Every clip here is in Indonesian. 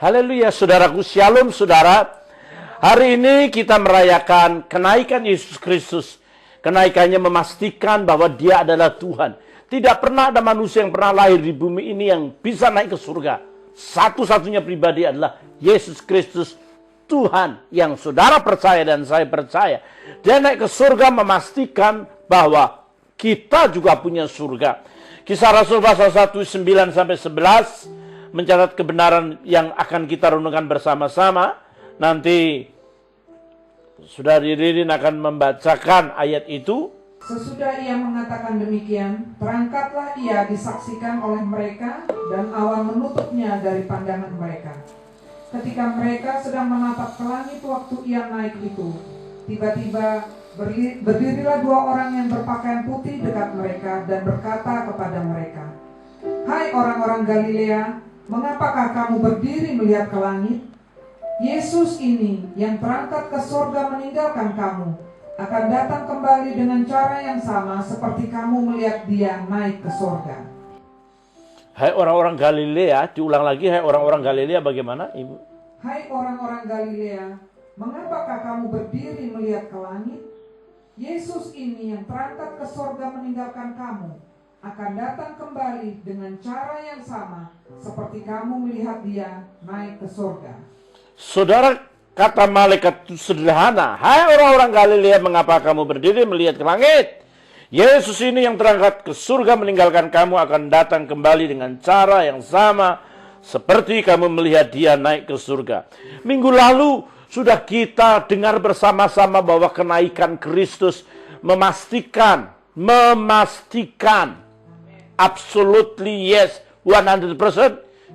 Haleluya, saudaraku, shalom saudara. Hari ini kita merayakan kenaikan Yesus Kristus. Kenaikannya memastikan bahwa dia adalah Tuhan. Tidak pernah ada manusia yang pernah lahir di bumi ini yang bisa naik ke surga. Satu-satunya pribadi adalah Yesus Kristus, Tuhan yang saudara percaya dan saya percaya. Dia naik ke surga memastikan bahwa kita juga punya surga. Kisah Rasul pasal 1, 9-11 mencatat kebenaran yang akan kita renungkan bersama-sama. Nanti Saudari Ririn akan membacakan ayat itu. Sesudah ia mengatakan demikian, terangkatlah ia disaksikan oleh mereka dan awan menutupnya dari pandangan mereka. Ketika mereka sedang menatap ke langit waktu ia naik itu, tiba-tiba berdirilah dua orang yang berpakaian putih dekat mereka dan berkata kepada mereka, "Hai orang-orang Galilea, mengapakah kamu berdiri melihat ke langit? Yesus ini yang terangkat ke surga meninggalkan kamu, akan datang kembali dengan cara yang sama seperti kamu melihat dia naik ke surga." Hai orang-orang Galilea, diulang lagi, hai orang-orang Galilea, bagaimana Ibu? Hai orang-orang Galilea, mengapakah kamu berdiri melihat ke langit? Yesus ini yang terangkat ke surga meninggalkan kamu, akan datang kembali dengan cara yang sama seperti kamu melihat dia naik ke surga. Saudara, kata malaikat itu sederhana. Hai orang-orang Galilea, mengapa kamu berdiri melihat ke langit? Yesus ini yang terangkat ke surga meninggalkan kamu akan datang kembali dengan cara yang sama seperti kamu melihat dia naik ke surga. Minggu lalu sudah kita dengar bersama-sama bahwa kenaikan Kristus memastikan, absolutely yes, 100%,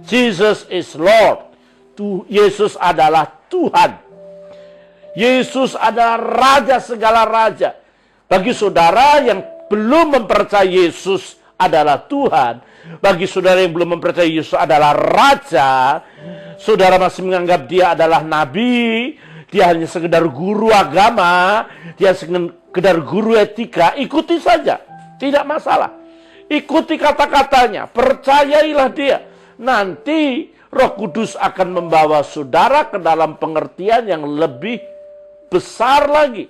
Jesus is Lord. Yesus adalah Tuhan. Yesus adalah Raja segala Raja. Bagi saudara yang belum mempercayai Yesus adalah Tuhan, bagi saudara yang belum mempercayai Yesus adalah Raja, saudara masih menganggap dia adalah nabi, dia hanya sekedar guru agama, dia sekedar guru etika, ikuti saja, tidak masalah. Ikuti kata-katanya, percayailah dia. Nanti Roh Kudus akan membawa saudara ke dalam pengertian yang lebih besar lagi.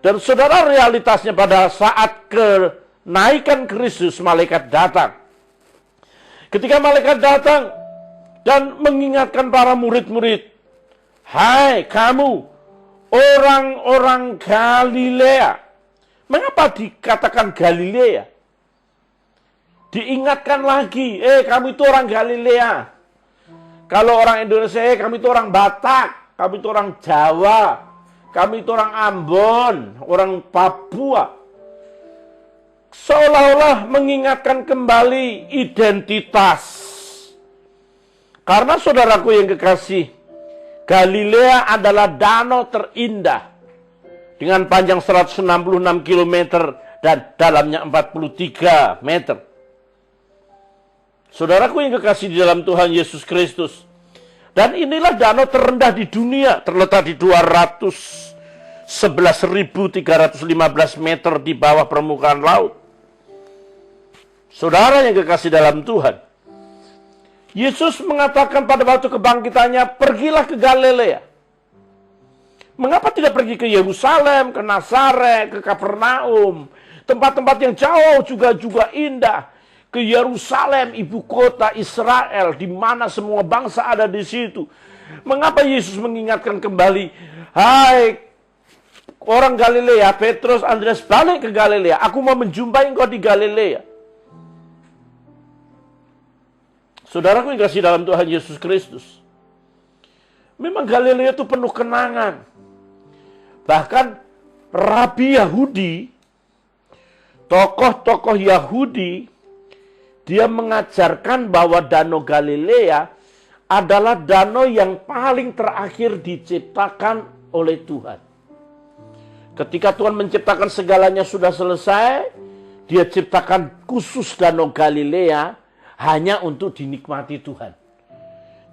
Dan saudara, realitasnya pada saat kenaikan Kristus, malaikat datang. Ketika malaikat datang dan mengingatkan para murid-murid, "Hai kamu, orang-orang Galilea." Mengapa dikatakan Galilea? Diingatkan lagi, kamu itu orang Galilea. Kalau orang Indonesia, kamu itu orang Batak, kamu itu orang Jawa, kamu itu orang Ambon, orang Papua. Seolah-olah mengingatkan kembali identitas. Karena saudaraku yang kekasih, Galilea adalah danau terindah dengan panjang 166 km dan dalamnya 43 meter. Saudaraku yang kekasih di dalam Tuhan Yesus Kristus. Dan inilah danau terendah di dunia, terletak di 211.315 meter di bawah permukaan laut. Saudara yang kekasih dalam Tuhan, Yesus mengatakan pada waktu kebangkitannya, pergilah ke Galilea. Mengapa tidak pergi ke Yerusalem, ke Nazaret, ke Kapernaum, tempat-tempat yang jauh juga indah. Ke Yerusalem, ibu kota Israel, di mana semua bangsa ada di situ. Mengapa Yesus mengingatkan kembali, "Hai orang Galilea, Petrus, Andreas, balik ke Galilea. Aku mau menjumpai engkau di Galilea." Saudaraku yang kasih dalam Tuhan Yesus Kristus, memang Galilea itu penuh kenangan. Bahkan Rabi Yahudi, tokoh-tokoh Yahudi, dia mengajarkan bahwa danau Galilea adalah danau yang paling terakhir diciptakan oleh Tuhan. Ketika Tuhan menciptakan segalanya sudah selesai, dia ciptakan khusus danau Galilea hanya untuk dinikmati Tuhan.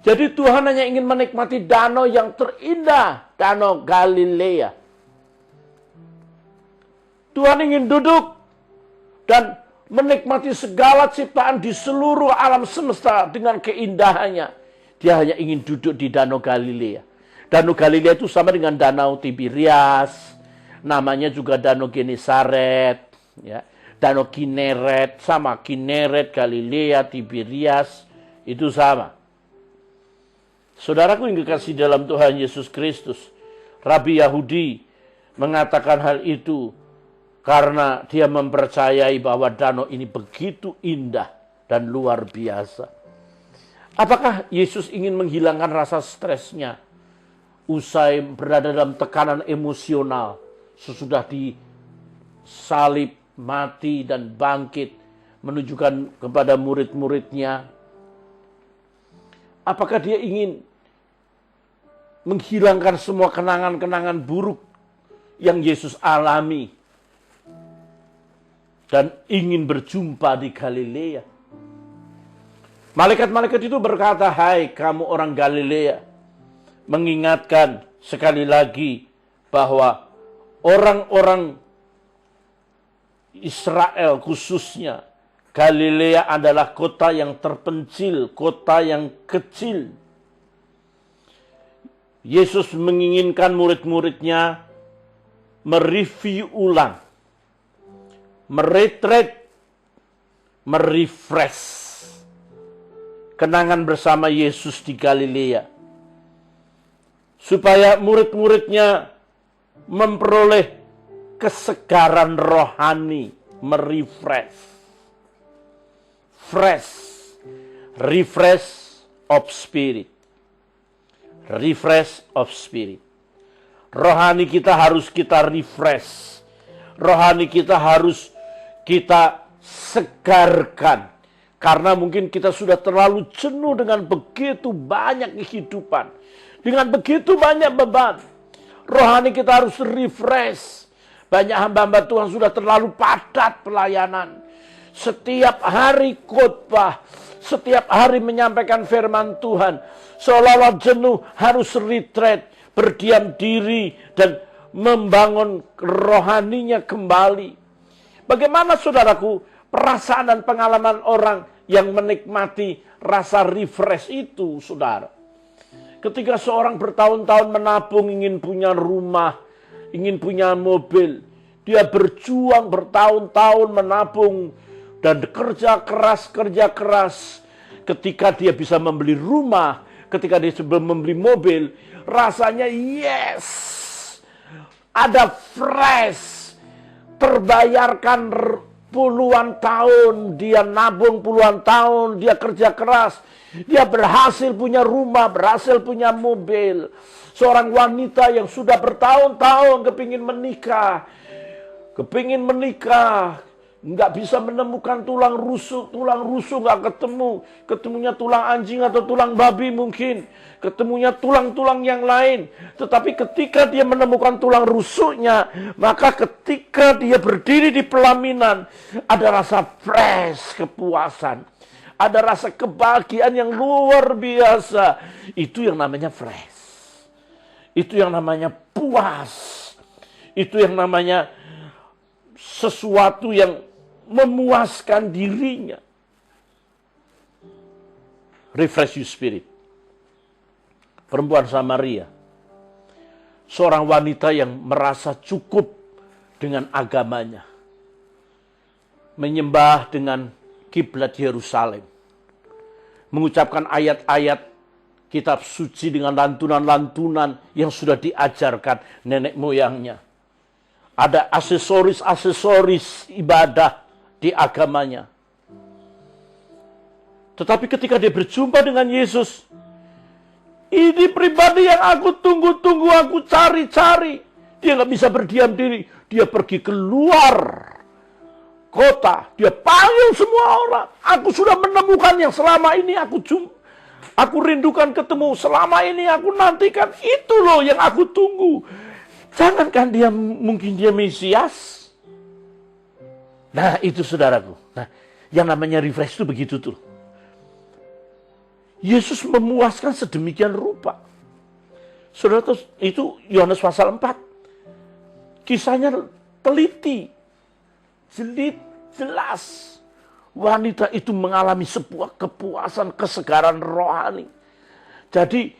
Jadi Tuhan hanya ingin menikmati danau yang terindah, danau Galilea. Tuhan ingin duduk dan menikmati segala ciptaan di seluruh alam semesta dengan keindahannya. Dia hanya ingin duduk di Danau Galilea. Danau Galilea itu sama dengan Danau Tiberias, namanya juga Danau Genesaret, ya. Danau Kineret, sama Kineret, Galilea, Tiberias, itu sama. Saudaraku yang kekasih dalam Tuhan Yesus Kristus, Rabi Yahudi mengatakan hal itu karena dia mempercayai bahwa danau ini begitu indah dan luar biasa. Apakah Yesus ingin menghilangkan rasa stresnya usai berada dalam tekanan emosional sesudah disalib, mati, dan bangkit menunjukkan kepada murid-muridnya? Apakah dia ingin menghilangkan semua kenangan-kenangan buruk yang Yesus alami dan ingin berjumpa di Galilea? Malaikat-malaikat itu berkata, "Hai kamu orang Galilea," mengingatkan sekali lagi bahwa orang-orang Israel khususnya Galilea adalah kota yang terpencil, kota yang kecil. Yesus menginginkan murid-muridnya mereview ulang, meretret, merefresh kenangan bersama Yesus di Galilea, supaya murid-muridnya memperoleh kesegaran rohani, merefresh, refresh of spirit, refresh of spirit. Rohani kita harus kita refresh, rohani kita harus kita segarkan. Karena mungkin kita sudah terlalu jenuh dengan begitu banyak kehidupan. Dengan begitu banyak beban. Rohani kita harus refresh. Banyak hamba-hamba Tuhan sudah terlalu padat pelayanan. Setiap hari khotbah. Setiap hari menyampaikan firman Tuhan. Seolah-olah jenuh, harus retreat. Berdiam diri dan membangun rohaninya kembali. Bagaimana saudaraku perasaan dan pengalaman orang yang menikmati rasa refresh itu, saudara? Ketika seorang bertahun-tahun menabung, ingin punya rumah, ingin punya mobil, dia berjuang bertahun-tahun menabung dan kerja keras. Ketika dia bisa membeli rumah, ketika dia membeli mobil, rasanya yes, ada fresh, terbayarkan puluhan tahun, dia nabung puluhan tahun, dia kerja keras, dia berhasil punya rumah, berhasil punya mobil. Seorang wanita yang sudah bertahun-tahun kepingin menikah, nggak bisa menemukan tulang rusuk nggak ketemunya tulang anjing atau tulang babi mungkin, ketemunya tulang-tulang yang lain. Tetapi ketika dia menemukan tulang rusuknya, maka ketika dia berdiri di pelaminan, ada rasa fresh, kepuasan, ada rasa kebahagiaan yang luar biasa. Itu yang namanya fresh, itu yang namanya puas, itu yang namanya sesuatu yang memuaskan dirinya. Refresh your spirit. Perempuan Samaria, seorang wanita yang merasa cukup dengan agamanya, menyembah dengan kiblat Yerusalem, mengucapkan ayat-ayat kitab suci dengan lantunan-lantunan yang sudah diajarkan nenek moyangnya. Ada aksesoris ibadah di agamanya. Tetapi ketika dia berjumpa dengan Yesus, ini pribadi yang aku tunggu-tunggu, aku cari-cari. Dia nggak bisa berdiam diri. Dia pergi keluar kota. Dia panggil semua orang. Aku sudah menemukan yang selama ini aku rindukan ketemu. Selama ini aku nantikan. Itu loh yang aku tunggu. Jangankan mungkin dia Mesias. Nah itu saudaraku. Nah, yang namanya refresh itu begitu tuh. Yesus memuaskan sedemikian rupa. Saudara, itu Yohanes pasal 4. Kisahnya teliti, jelas. Wanita itu mengalami sebuah kepuasan, kesegaran rohani. Jadi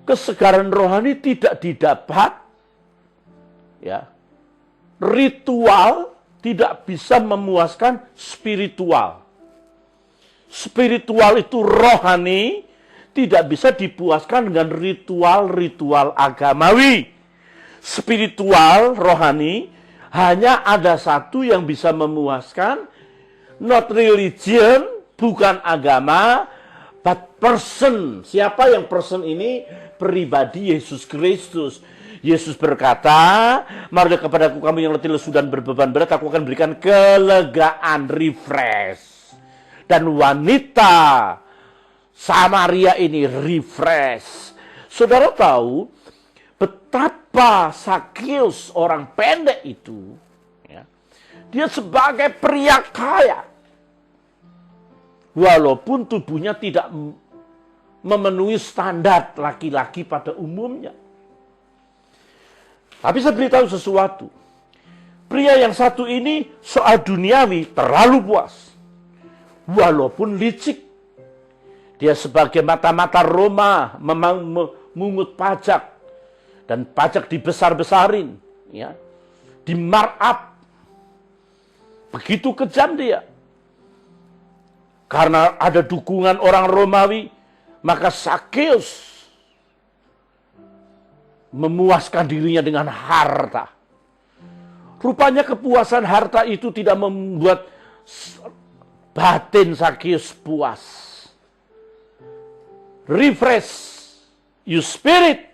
kesegaran rohani tidak didapat, ya. Ritual tidak bisa memuaskan spiritual. Spiritual itu rohani, tidak bisa dipuaskan dengan ritual-ritual agamawi. Spiritual, rohani, hanya ada satu yang bisa memuaskan, not religion, bukan agama, but person. Siapa yang person ini? Pribadi Yesus Kristus. Yesus berkata, marilah kepadaku kamu yang letih lesu dan berbeban berat, aku akan berikan kelegaan, refresh. Dan wanita Samaria ini refresh. Saudara tahu betapa Sakius orang pendek itu, ya, dia sebagai pria kaya, walaupun tubuhnya tidak memenuhi standar laki-laki pada umumnya. Tapi saya beritahu sesuatu. Pria yang satu ini soal duniawi terlalu puas. Walaupun licik. Dia sebagai mata-mata Roma memungut pajak. Dan pajak dibesar-besarin. Ya, di markup. Begitu kejam dia. Karena ada dukungan orang Romawi, maka Sakius memuaskan dirinya dengan harta. Rupanya kepuasan harta itu tidak membuat batin Sakius puas. Refresh your spirit.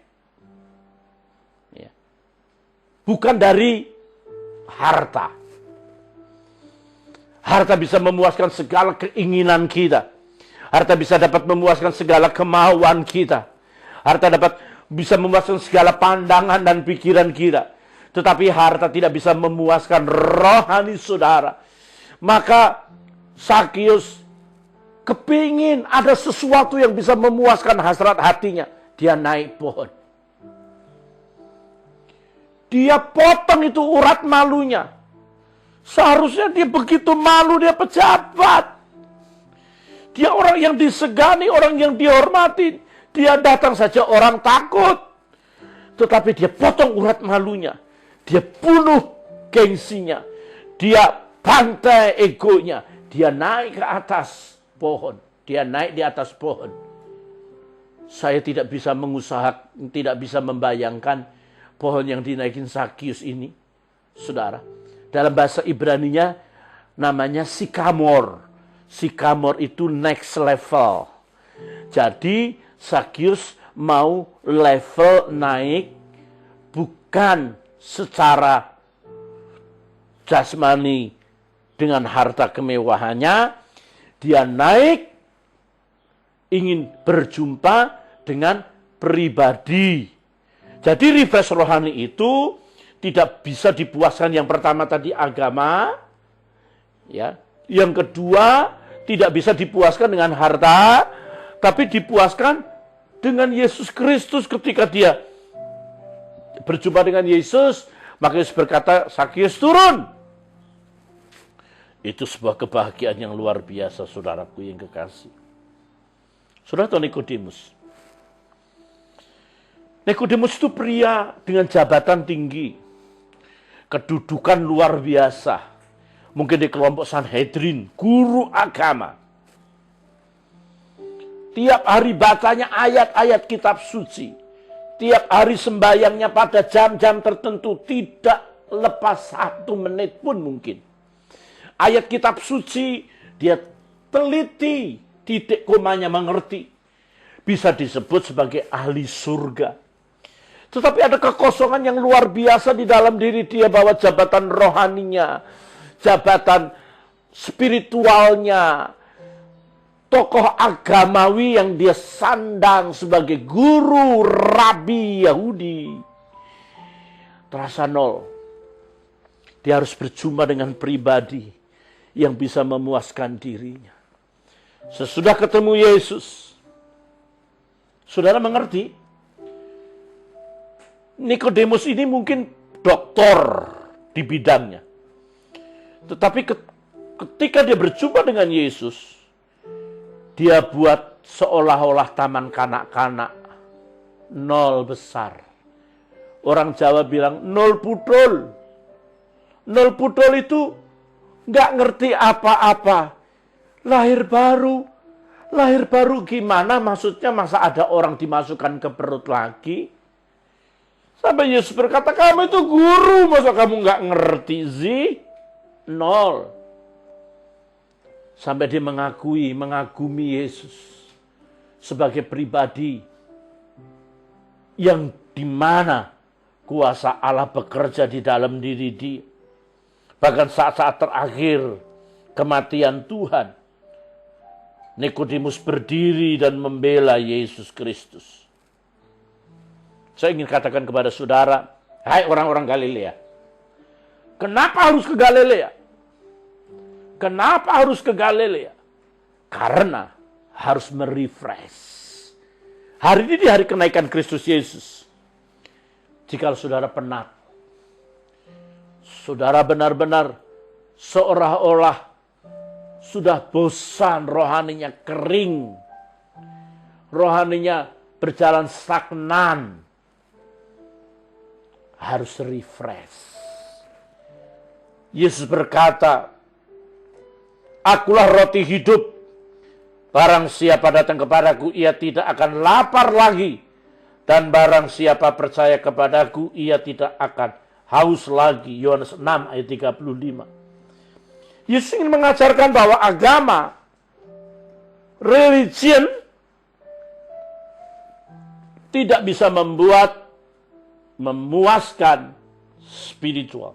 Ya. Bukan dari harta. Harta bisa memuaskan segala keinginan kita. Harta bisa dapat memuaskan segala kemauan kita. Harta bisa memuaskan segala pandangan dan pikiran kita. Tetapi harta tidak bisa memuaskan rohani saudara. Maka Sakius kepingin ada sesuatu yang bisa memuaskan hasrat hatinya. Dia naik pohon. Dia potong itu urat malunya. Seharusnya dia begitu malu, dia pejabat. Dia orang yang disegani, orang yang dihormati. Dia datang saja orang takut. Tetapi dia potong urat malunya. Dia bunuh gengsinya. Dia bantai egonya. Dia naik ke atas pohon. Dia naik di atas pohon. Saya tidak bisa tidak bisa membayangkan pohon yang dinaikin Sakius ini. Saudara. Dalam bahasa Ibraninya namanya sikamor. Sikamor itu next level. Jadi Sakius mau level naik bukan secara jasmani dengan harta kemewahannya. Dia naik ingin berjumpa dengan pribadi. Jadi refresh rohani itu tidak bisa dipuaskan yang pertama tadi agama, ya. Yang kedua tidak bisa dipuaskan dengan harta, tapi dipuaskan dengan Yesus Kristus. Ketika dia berjumpa dengan Yesus, maka Yesus berkata, Sakius turun. Itu sebuah kebahagiaan yang luar biasa, saudaraku yang kekasih. Saudara tahu Nikodemus. Nikodemus itu pria dengan jabatan tinggi. Kedudukan luar biasa. Mungkin di kelompok Sanhedrin, guru agama. Tiap hari bacanya ayat-ayat kitab suci. Tiap hari sembahyangnya pada jam-jam tertentu. Tidak lepas 1 menit pun mungkin. Ayat kitab suci dia teliti. Titik komanya mengerti. Bisa disebut sebagai ahli surga. Tetapi ada kekosongan yang luar biasa di dalam diri dia, bahwa jabatan rohaninya, jabatan spiritualnya, tokoh agamawi yang dia sandang sebagai guru rabi Yahudi, terasa nol. Dia harus berjumpa dengan pribadi yang bisa memuaskan dirinya. Sesudah ketemu Yesus, saudara mengerti? Nikodemus ini mungkin doktor di bidangnya. Tetapi ketika dia berjumpa dengan Yesus, dia buat seolah-olah taman kanak-kanak, nol besar. Orang Jawa bilang nol putol. Nol putol itu nggak ngerti apa-apa. Lahir baru. Lahir baru gimana? Maksudnya masa ada orang dimasukkan ke perut lagi? Sampai Yesus berkata, kamu itu guru, masa kamu nggak ngerti sih? Nol. Sampai dia mengagumi Yesus sebagai pribadi yang dimana kuasa Allah bekerja di dalam diri dia. Bahkan saat-saat terakhir kematian Tuhan, Nikodemus berdiri dan membela Yesus Kristus. Saya ingin katakan kepada saudara, hai orang-orang Galilea, kenapa harus ke Galilea? Kenapa harus ke Galilea? Karena harus merefresh. Hari ini di hari kenaikan Kristus Yesus. Jika saudara penat, saudara benar-benar seolah-olah sudah bosan, rohaninya kering, rohaninya berjalan stagnan, harus refresh. Yesus berkata, akulah roti hidup. Barang siapa datang kepadaku, ia tidak akan lapar lagi. Dan barang siapa percaya kepadaku, ia tidak akan haus lagi. Yohanes 6 ayat 35. Yesus ingin mengajarkan bahwa agama, religion, tidak bisa memuaskan spiritual.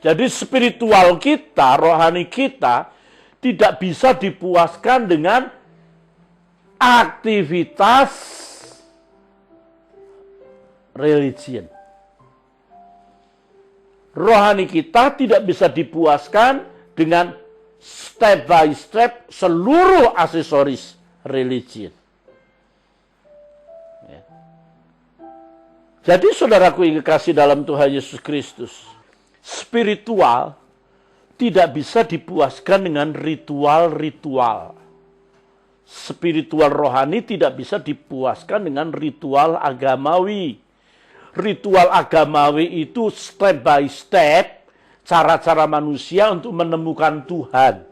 Jadi spiritual kita, rohani kita, tidak bisa dipuaskan dengan aktivitas religion. Rohani kita tidak bisa dipuaskan dengan step by step seluruh aksesoris religion. Ya. Jadi saudaraku yang kekasih dalam Tuhan Yesus Kristus, spiritual tidak bisa dipuaskan dengan ritual-ritual. Spiritual rohani tidak bisa dipuaskan dengan ritual agamawi. Ritual agamawi itu step by step, cara-cara manusia untuk menemukan Tuhan.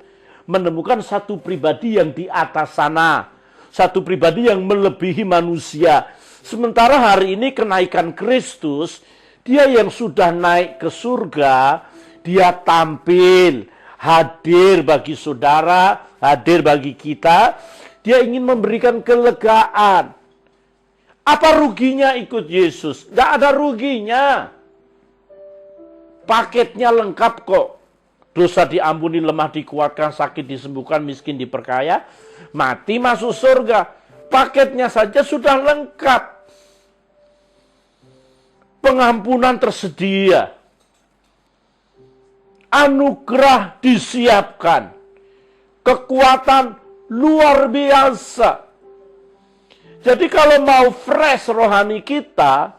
Menemukan satu pribadi yang di atas sana. Satu pribadi yang melebihi manusia. Sementara hari ini kenaikan Kristus, dia yang sudah naik ke surga, dia tampil, hadir bagi saudara, hadir bagi kita. Dia ingin memberikan kelegaan. Apa ruginya ikut Yesus? Tidak ada ruginya. Paketnya lengkap kok. Dosa diampuni, lemah dikuatkan, sakit disembuhkan, miskin diperkaya, mati masuk surga. Paketnya saja sudah lengkap. Pengampunan tersedia. Anugerah disiapkan. Kekuatan luar biasa. Jadi kalau mau fresh rohani kita,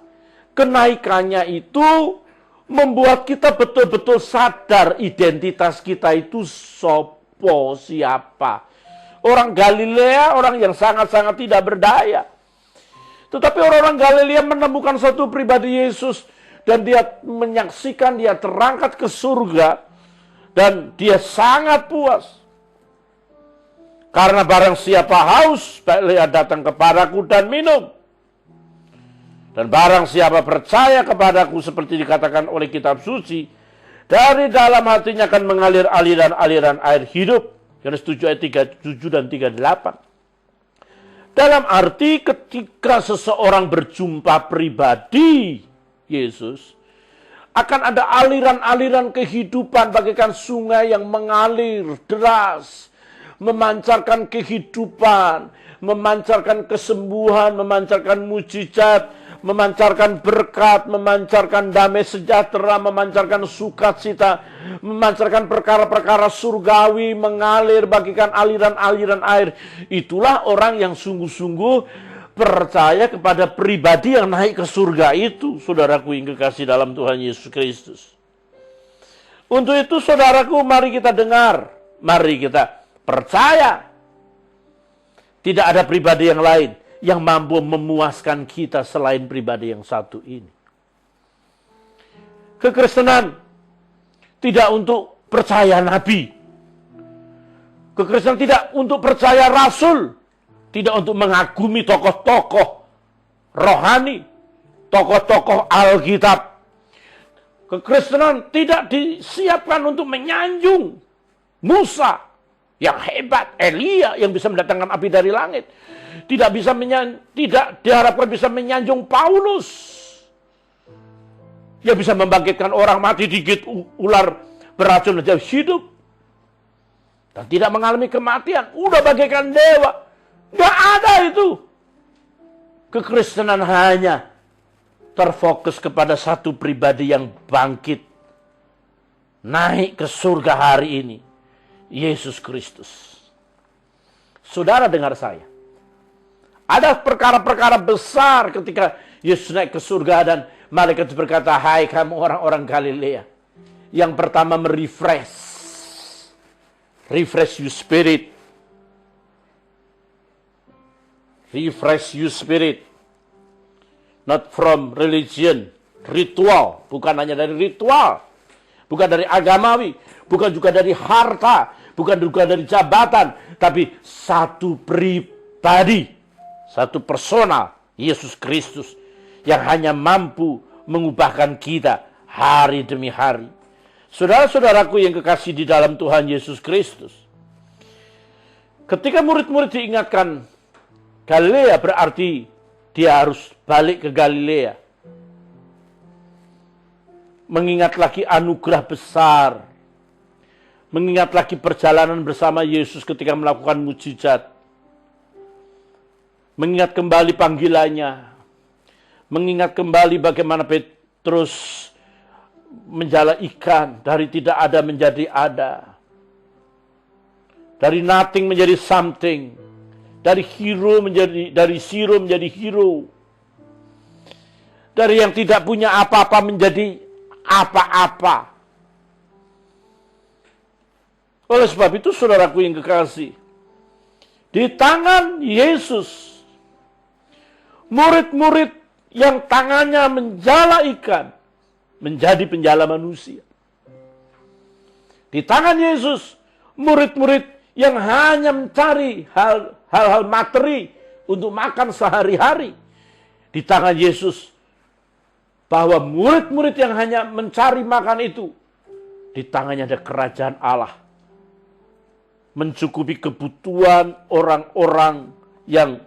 kenaikannya itu membuat kita betul-betul sadar identitas kita itu sopo, siapa. Orang Galilea, orang yang sangat-sangat tidak berdaya. Tetapi orang-orang Galilea menemukan satu pribadi Yesus, dan dia menyaksikan dia terangkat ke surga, dan dia sangat puas. Karena barang siapa haus, baiklah datang kepadaku dan minum. Dan barang siapa percaya kepadaku, seperti dikatakan oleh kitab suci, dari dalam hatinya akan mengalir aliran-aliran air hidup. Yohanes 7 ayat 37 dan 38. Dalam arti ketika seseorang berjumpa pribadi Yesus, akan ada aliran-aliran kehidupan bagaikan sungai yang mengalir deras, memancarkan kehidupan, memancarkan kesembuhan, memancarkan mujizat, memancarkan berkat, memancarkan damai sejahtera, memancarkan sukacita, memancarkan perkara-perkara surgawi, mengalir bagikan aliran-aliran air. Itulah orang yang sungguh-sungguh percaya kepada pribadi yang naik ke surga itu, saudaraku yang kekasih dalam Tuhan Yesus Kristus. Untuk itu saudaraku, mari kita dengar, mari kita percaya Tidak ada pribadi yang lain yang mampu memuaskan kita selain pribadi yang satu ini. Kekristenan tidak untuk percaya nabi. Kekristenan tidak untuk percaya rasul. Tidak untuk mengagumi tokoh-tokoh rohani. Tokoh-tokoh Alkitab. Kekristenan tidak disiapkan untuk menyanjung Musa yang hebat, Elia yang bisa mendatangkan api dari langit. Tidak diharapkan bisa menyanjung Paulus yang bisa membangkitkan orang mati, digigit ular beracun menjadi hidup dan tidak mengalami kematian. Udah bagaikan dewa. Gak ada itu. Kekristenan hanya terfokus kepada satu pribadi yang bangkit, naik ke surga hari ini, Yesus Kristus. Saudara dengar saya. Ada perkara-perkara besar ketika Yesus naik ke surga dan malaikat berkata, "Hai kamu orang-orang Galilea." Yang pertama refresh your spirit. Refresh your spirit. Not from religion, ritual. Bukan hanya dari ritual. Bukan dari agamawi. Bukan juga dari harta. Bukan juga dari jabatan. Tapi satu pribadi. Satu personal. Yesus Kristus. Yang hanya mampu mengubahkan kita hari demi hari. Saudara-saudaraku yang kekasih di dalam Tuhan Yesus Kristus. Ketika murid-murid diingatkan, Galilea berarti dia harus balik ke Galilea. Mengingat lagi anugerah besar. Mengingat lagi perjalanan bersama Yesus ketika melakukan mujizat. Mengingat kembali panggilannya. Mengingat kembali bagaimana Petrus menjala ikan. Dari tidak ada menjadi ada. Dari nothing menjadi something. Dari zero menjadi hero. Dari yang tidak punya apa-apa menjadi apa-apa. Oleh sebab itu saudaraku yang kekasih, di tangan Yesus, murid-murid yang tangannya menjala ikan, menjadi penjala manusia. Di tangan Yesus, murid-murid yang hanya mencari hal-hal materi untuk makan sehari-hari. Di tangan Yesus, bahwa murid-murid yang hanya mencari makan itu, di tangannya ada kerajaan Allah. Mencukupi kebutuhan orang-orang yang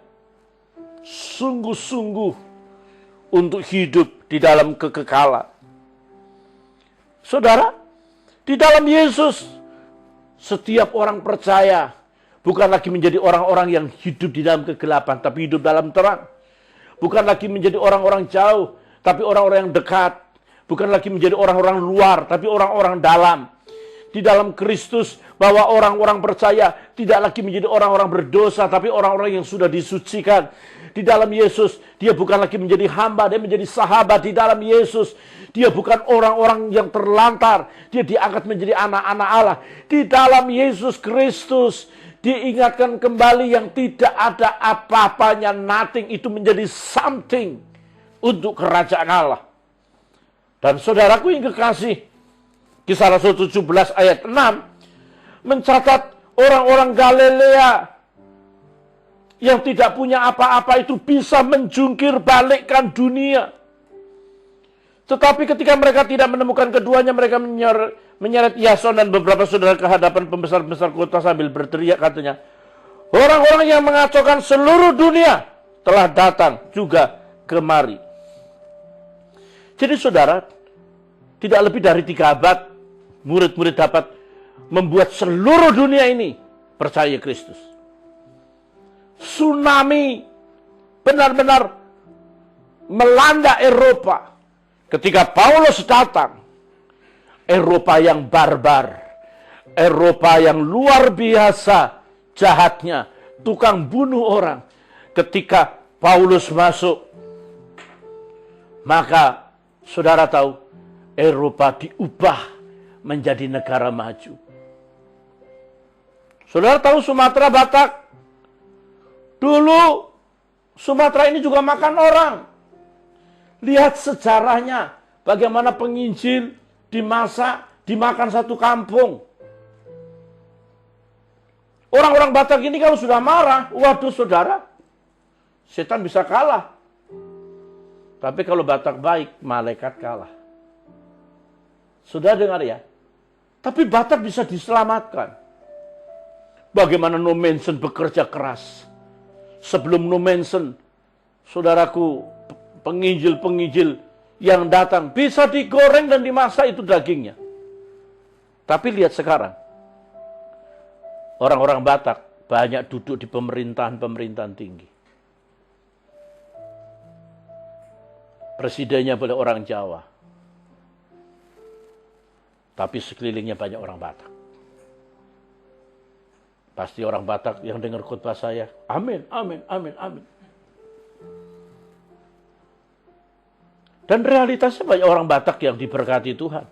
sungguh-sungguh untuk hidup di dalam kekekalan. Saudara, di dalam Yesus, setiap orang percaya bukan lagi menjadi orang-orang yang hidup di dalam kegelapan, tapi hidup dalam terang. Bukan lagi menjadi orang-orang jauh, tapi orang-orang yang dekat. Bukan lagi menjadi orang-orang luar, tapi orang-orang dalam. Di dalam Kristus, bahwa orang-orang percaya tidak lagi menjadi orang-orang berdosa, tapi orang-orang yang sudah disucikan. Di dalam Yesus, dia bukan lagi menjadi hamba, dia menjadi sahabat. Di dalam Yesus, dia bukan orang-orang yang terlantar, dia diangkat menjadi anak-anak Allah. Di dalam Yesus Kristus, diingatkan kembali yang tidak ada apa-apanya, nothing, itu menjadi something untuk kerajaan Allah. Dan saudaraku yang kekasih, Kisah Rasul 17 ayat 6 mencatat orang-orang Galilea yang tidak punya apa-apa itu bisa menjungkir balikkan dunia. Tetapi ketika mereka tidak menemukan keduanya, mereka menyeret Yason dan beberapa saudara ke hadapan pembesar-pembesar kota sambil berteriak, katanya, orang-orang yang mengacaukan seluruh dunia telah datang juga kemari. Jadi saudara, tidak lebih dari 3 abad, murid-murid dapat membuat seluruh dunia ini percaya Kristus. Tsunami benar-benar melanda Eropa. Ketika Paulus datang, Eropa yang barbar, Eropa yang luar biasa jahatnya, tukang bunuh orang. Ketika Paulus masuk, maka saudara tahu, Eropa diubah menjadi negara maju. Saudara tahu Sumatera Batak Dulu Sumatera ini juga makan orang. Lihat sejarahnya, bagaimana penginjil dimasak, dimakan satu kampung. Orang-orang Batak ini kalau sudah marah, waduh saudara, setan bisa kalah. Tapi kalau Batak baik, malaikat kalah. Sudah dengar ya? Tapi Batak bisa diselamatkan. Bagaimana No Manson bekerja keras. Sebelum No Manson, saudaraku, penginjil-penginjil yang datang bisa digoreng dan dimasak itu dagingnya. Tapi lihat sekarang, orang-orang Batak banyak duduk di pemerintahan-pemerintahan tinggi. Presidennya boleh orang Jawa. Tapi sekelilingnya banyak orang Batak. Pasti orang Batak yang dengar khotbah saya, amin, amin, amin, amin. Dan realitasnya banyak orang Batak yang diberkati Tuhan.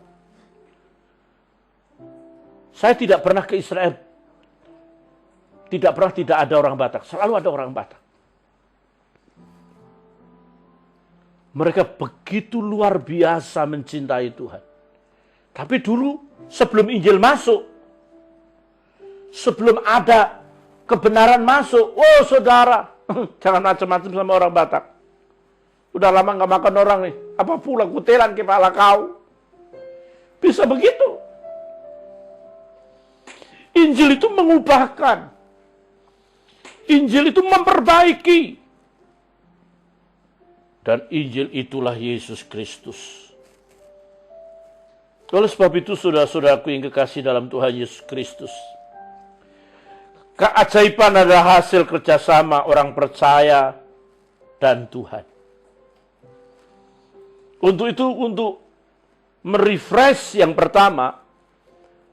Saya tidak pernah ke Israel. Tidak pernah tidak ada orang Batak. Selalu ada orang Batak. Mereka begitu luar biasa mencintai Tuhan. Tapi dulu sebelum Injil masuk, sebelum ada kebenaran masuk, oh saudara, jangan macam-macam sama orang Batak. Udah lama gak makan orang nih, apa pula kutelan kepala kau. Bisa begitu. Injil itu mengubahkan. Injil itu memperbaiki. Dan Injil itulah Yesus Kristus. Oleh sebab itu, saudara-saudaraku yang kekasih dalam Tuhan Yesus Kristus, keajaiban adalah hasil kerjasama orang percaya dan Tuhan. Untuk itu, untuk merefresh yang pertama,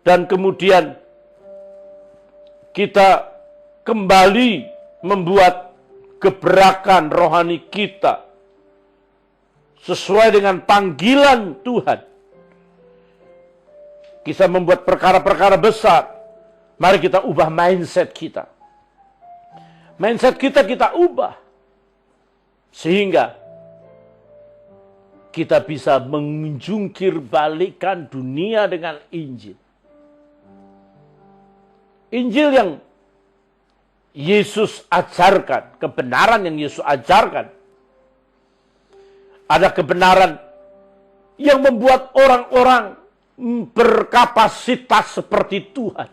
dan kemudian kita kembali membuat gebrakan rohani kita sesuai dengan panggilan Tuhan. Kita membuat perkara-perkara besar. Mari kita ubah mindset kita. Mindset kita ubah. Sehingga kita bisa menjungkir balikan dunia dengan Injil. Injil yang Yesus ajarkan, kebenaran yang Yesus ajarkan, ada kebenaran yang membuat orang-orang berkapasitas seperti Tuhan.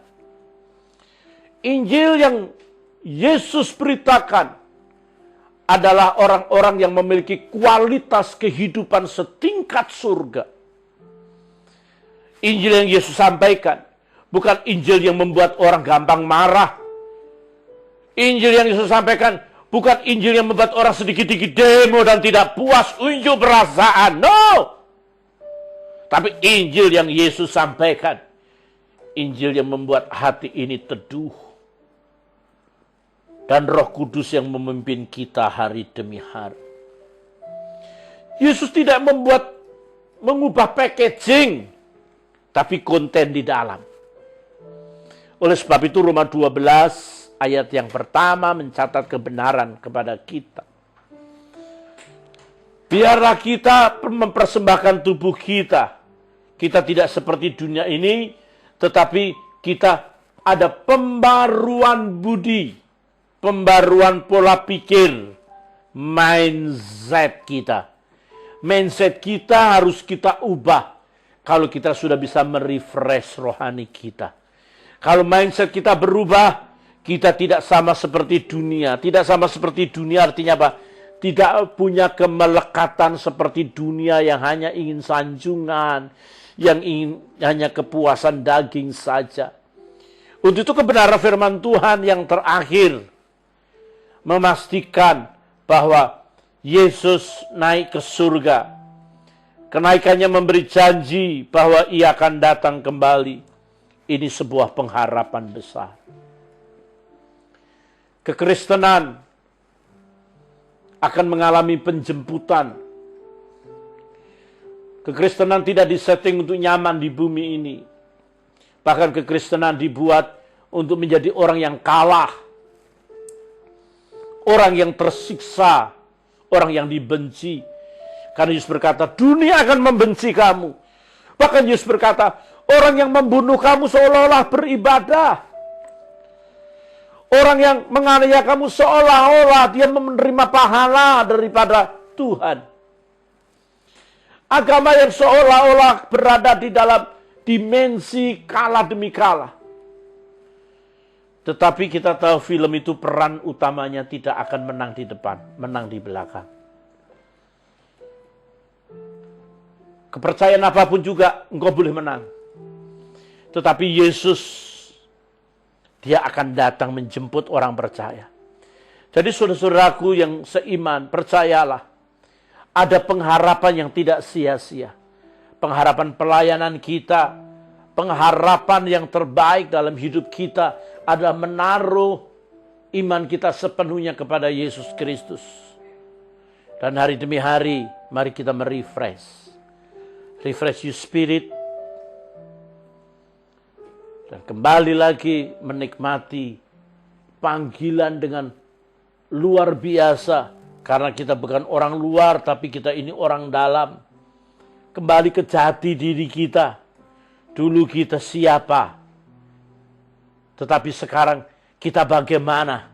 Injil yang Yesus beritakan adalah orang-orang yang memiliki kualitas kehidupan setingkat surga. Injil yang Yesus sampaikan bukan Injil yang membuat orang gampang marah. Injil yang Yesus sampaikan bukan Injil yang membuat orang sedikit-sedikit demo dan tidak puas unjuk perasaan. No! Tapi Injil yang Yesus sampaikan, Injil yang membuat hati ini teduh. Dan Roh Kudus yang memimpin kita hari demi hari. Yesus tidak mengubah packaging, tapi konten di dalam. Oleh sebab itu Roma 12 ayat yang pertama mencatat kebenaran kepada kita. Biarlah kita mempersembahkan tubuh kita. Kita tidak seperti dunia ini, tetapi kita ada pembaruan budi, pembaruan pola pikir, mindset kita. Mindset kita harus kita ubah kalau kita sudah bisa merefresh rohani kita. Kalau mindset kita berubah, kita tidak sama seperti dunia. Tidak sama seperti dunia artinya apa? Tidak punya kemelekatan seperti dunia yang hanya ingin sanjungan, yang ingin hanya kepuasan daging saja. Untuk itu kebenaran firman Tuhan yang terakhir memastikan bahwa Yesus naik ke surga. Kenaikannya memberi janji bahwa ia akan datang kembali. Ini sebuah pengharapan besar. Kekristenan akan mengalami penjemputan. Kekristenan tidak disetting untuk nyaman di bumi ini. Bahkan kekristenan dibuat untuk menjadi orang yang kalah. orang yang tersiksa, orang yang dibenci. Karena Yesus berkata, dunia akan membenci kamu. Bahkan Yesus berkata, orang yang membunuh kamu seolah-olah beribadah. Orang yang menganiaya kamu seolah-olah dia menerima pahala daripada Tuhan. Agama yang seolah-olah berada di dalam dimensi kala demi kala. Tetapi kita tahu film itu peran utamanya tidak akan menang di depan, menang di belakang. Kepercayaan apapun juga engkau boleh menang. Tetapi Yesus, dia akan datang menjemput orang percaya. Jadi saudara-saudaraku yang seiman, percayalah. Ada pengharapan yang tidak sia-sia. Pengharapan pelayanan kita, pengharapan yang terbaik dalam hidup kita adalah menaruh iman kita sepenuhnya kepada Yesus Kristus. Dan hari demi hari, mari kita merefresh. Refresh your spirit. Dan kembali lagi menikmati panggilan dengan luar biasa. Karena kita bukan orang luar, tapi kita ini orang dalam. Kembali ke jati diri kita. Dulu kita siapa? Tetapi sekarang kita bagaimana?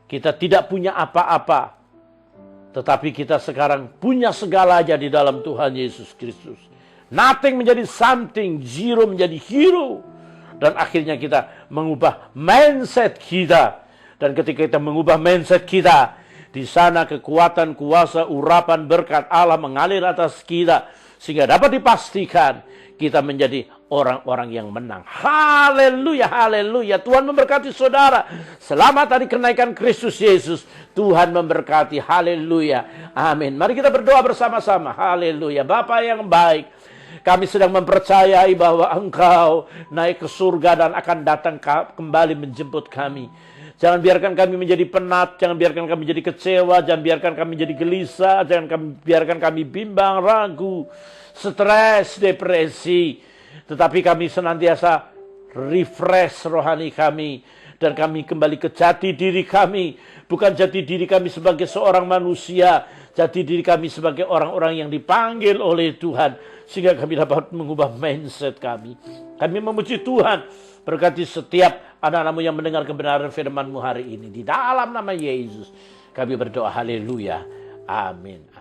Kita tidak punya apa-apa. Tetapi kita sekarang punya segalanya di dalam Tuhan Yesus Kristus. Nothing menjadi something, zero menjadi hero. Dan akhirnya kita mengubah mindset kita. Dan ketika kita mengubah mindset kita, di sana kekuatan, kuasa, urapan, berkat Allah mengalir atas kita. Sehingga dapat dipastikan kita menjadi orang-orang yang menang. Haleluya, haleluya. Tuhan memberkati saudara. Selamat hari kenaikan Kristus Yesus. Tuhan memberkati. Haleluya. Amin. Mari kita berdoa bersama-sama. Haleluya. Bapa yang baik, kami sedang mempercayai bahwa Engkau naik ke surga dan akan datang kembali menjemput kami. Jangan biarkan kami menjadi penat, jangan biarkan kami menjadi kecewa, jangan biarkan kami menjadi gelisah, jangan biarkan kami bimbang, ragu, stres, depresi. Tetapi kami senantiasa refresh rohani kami. Dan kami kembali ke jati diri kami. Bukan jati diri kami sebagai seorang manusia. Jati diri kami sebagai orang-orang yang dipanggil oleh Tuhan. Sehingga kami dapat mengubah mindset kami. Kami memuji Tuhan. Berkati setiap anak-anakmu yang mendengar kebenaran firman-Mu hari ini. Di dalam nama Yesus kami berdoa. Haleluya. Amin.